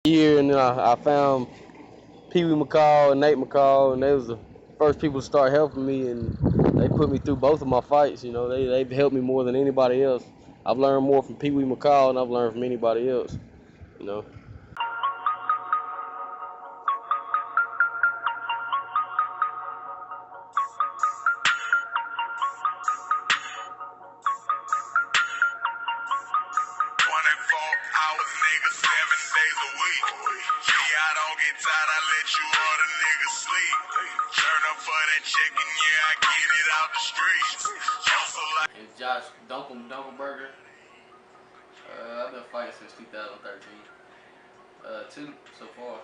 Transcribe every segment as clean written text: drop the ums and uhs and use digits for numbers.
Here and then I found Pee Wee McCall and Nate McCall, and they was the first people to start helping me, and they put me through both of my fights. You know, they've helped me more than anybody else. I've learned more from Pee Wee McCall than I've learned from anybody else. You know. Nigga 7 days a week. Yeah, I don't get tired, I let you other niggas sleep. Turn up for that chicken, yeah, I get it out the streets. And Josh Dunkem Burger. I've been fighting since 2013. 2 so far.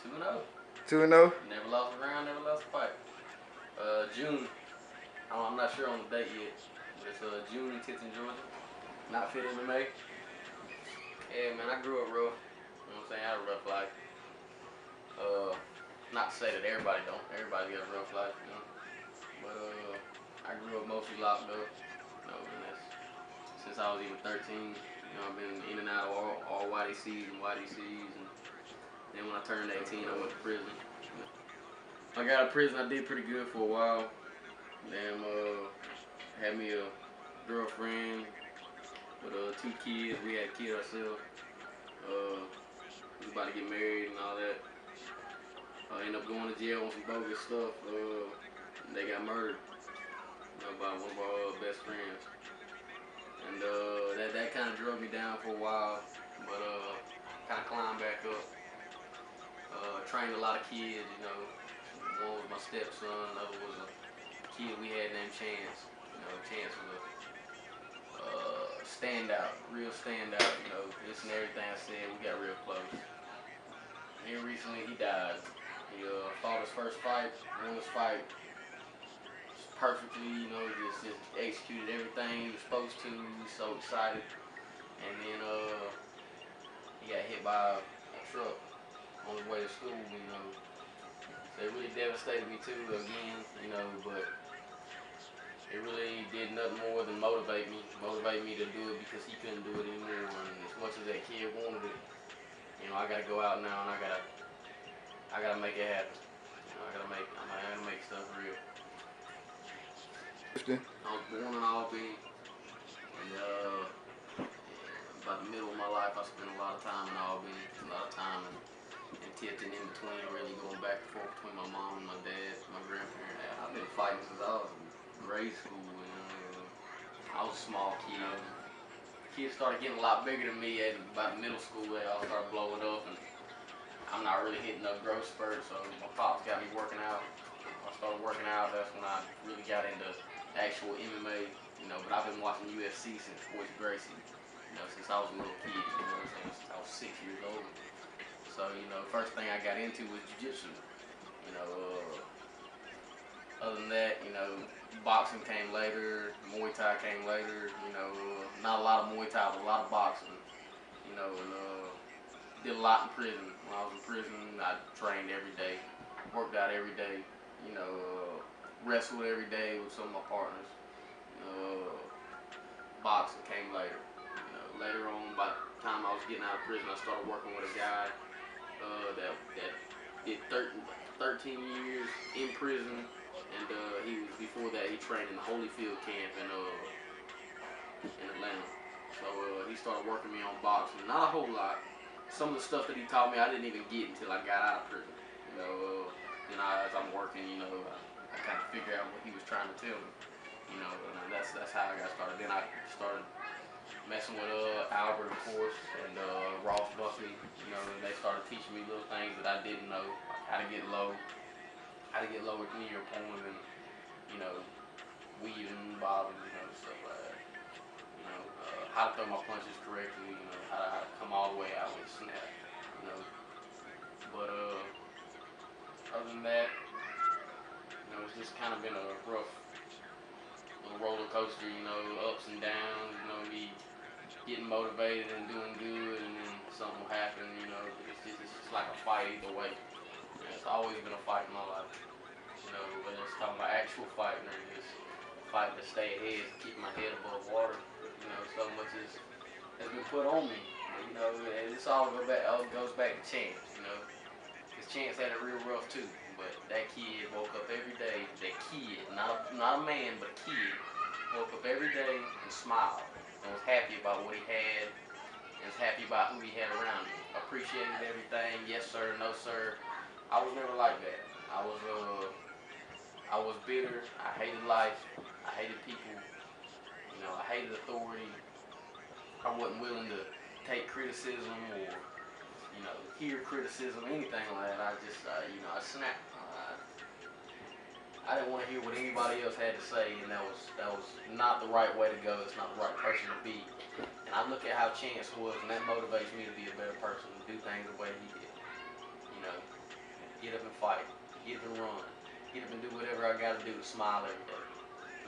2-0. 2-0? Never lost a round, never lost a fight. June. I'm not sure on the date yet. But it's June in Tipton, Georgia. Not fit MMA. Yeah, man, I grew up rough. You know what I'm saying? I had a rough life. Not to say that everybody don't. Everybody got a rough life, you know. But I grew up mostly locked up. You know, and that's since I was even 13. You know, I've been in and out of all YDCs and YDCs, and then when I turned 18, I went to prison. I got out of prison. I did pretty good for a while. Then had me a girlfriend with 2 kids. We had a kid ourselves. We was about to get married and all that. I ended up going to jail on some bogus stuff. They got murdered, you know, by one of our best friends. And that kind of drug me down for a while, but kind of climbed back up. Trained a lot of kids, you know. One was my stepson, another was a kid we had named Chance. You know, Chance was a standout, real standout. You know, this and everything I said, we got real close. Here recently, he died. He fought his first fight, won his fight perfectly, you know, just executed everything he was supposed to. He was so excited. And then he got hit by a truck on his way to school, you know. So it really devastated me too, again, you know, but it really did nothing more than motivate me to do it because he couldn't do it anymore. And as much as that kid wanted it, you know, I gotta go out now and I gotta make it happen. You know, I gotta make stuff real. I was born in Albany, and about the middle of my life, I spent a lot of time in Albany, a lot of time in Tipton, in between, really going back and forth between my mom and my dad, my grandparents. I've been fighting since I was in grade school, and I was a small kid. Kids started getting a lot bigger than me at about middle school. They all started blowing up, and I'm not really hitting no growth spurt, so my pops got me working out. I started working out, that's when I really got into actual MMA, you know, but I've been watching UFC since Royce Gracie, you know, since I was a little kid, you know, since I was 6 years old. So, you know, first thing I got into was jiu-jitsu, you know. Other than that, you know, boxing came later, Muay Thai came later, you know, not a lot of Muay Thai, but a lot of boxing, you know, and did a lot in prison. When I was in prison, I trained every day, worked out every day, you know, wrestled every day with some of my partners. Boxing came later. You know, later on, by the time I was getting out of prison, I started working with a guy that did 13 years in prison, and he was before that he trained in the Holyfield camp in Atlanta. So he started working me on boxing. Not a whole lot. Some of the stuff that he taught me, I didn't even get until I got out of prison. You know, as I'm working, you know, I kind of figure out what he was trying to tell me. You know, and that's how I got started. Then I started messing with Albert, of course, and Ross Buckley. You know, and they started teaching me little things that I didn't know, how to get low with me or opponent, and you know, weaving, bobbing, you know, stuff like that. You know, how to throw my punches correctly. You know, how to come all the way out with a snap. You know, but other than that, you know, it's just kind of been a rough little roller coaster. You know, ups and downs. You know, me getting motivated and doing good, and then something will happen. You know, it's just like a fight either way. You know, it's always been a fight in my life. You know, whether it's talking about actual fighting or just fighting to stay ahead, keep my head above water. You know, so much has been put on me. You You know, and this all goes back to Chance. You know, because Chance had it real rough too. But that kid woke up every day. That kid, not a man, but a kid, woke up every day and smiled and was happy about what he had and was happy about who he had around him. Appreciated everything. Yes sir, no sir. I was never like that. I was bitter. I hated life. I hated people. You know, I hated authority. I wasn't willing to take criticism or hear criticism, anything like that. I just, I snapped. I didn't want to hear what anybody else had to say, and that was not the right way to go. It's not the right person to be. And I look at how Chance was, and that motivates me to be a better person, to do things the way he did. You know, get up and fight, get up and run, get up and do whatever I got to do to smile every day.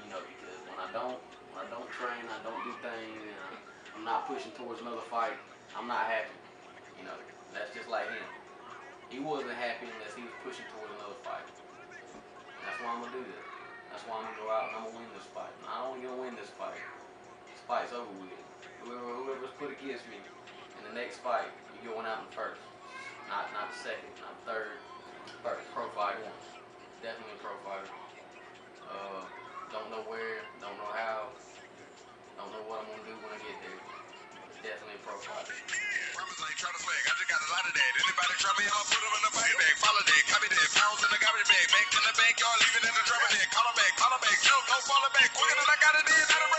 You know, because when I don't train, I don't do things, and I'm not pushing towards another fight, I'm not happy. You know, that's just like him. He wasn't happy unless he was pushing towards another fight. And that's why I'm gonna do this. That's why I'm gonna go out and I'm gonna win this fight. And I'm only gonna win this fight. This fight's over with. Whoever's put against me in the next fight, you're going out in first. Not the second, not the third. First, pro fighter. Definitely a pro fighter. Don't know where, don't know how, don't know what I'm gonna do when I get there. But definitely a pro fighter. Promise I ain't trying to swag, I just got a lot of that. Anybody try me, I'ma put them in the fight bag. Follow that, copy that, pounds in the garbage bag. Bank in the bank, y'all leaving in the drum bag. Call them back, go follow back. Quicker than I got it in.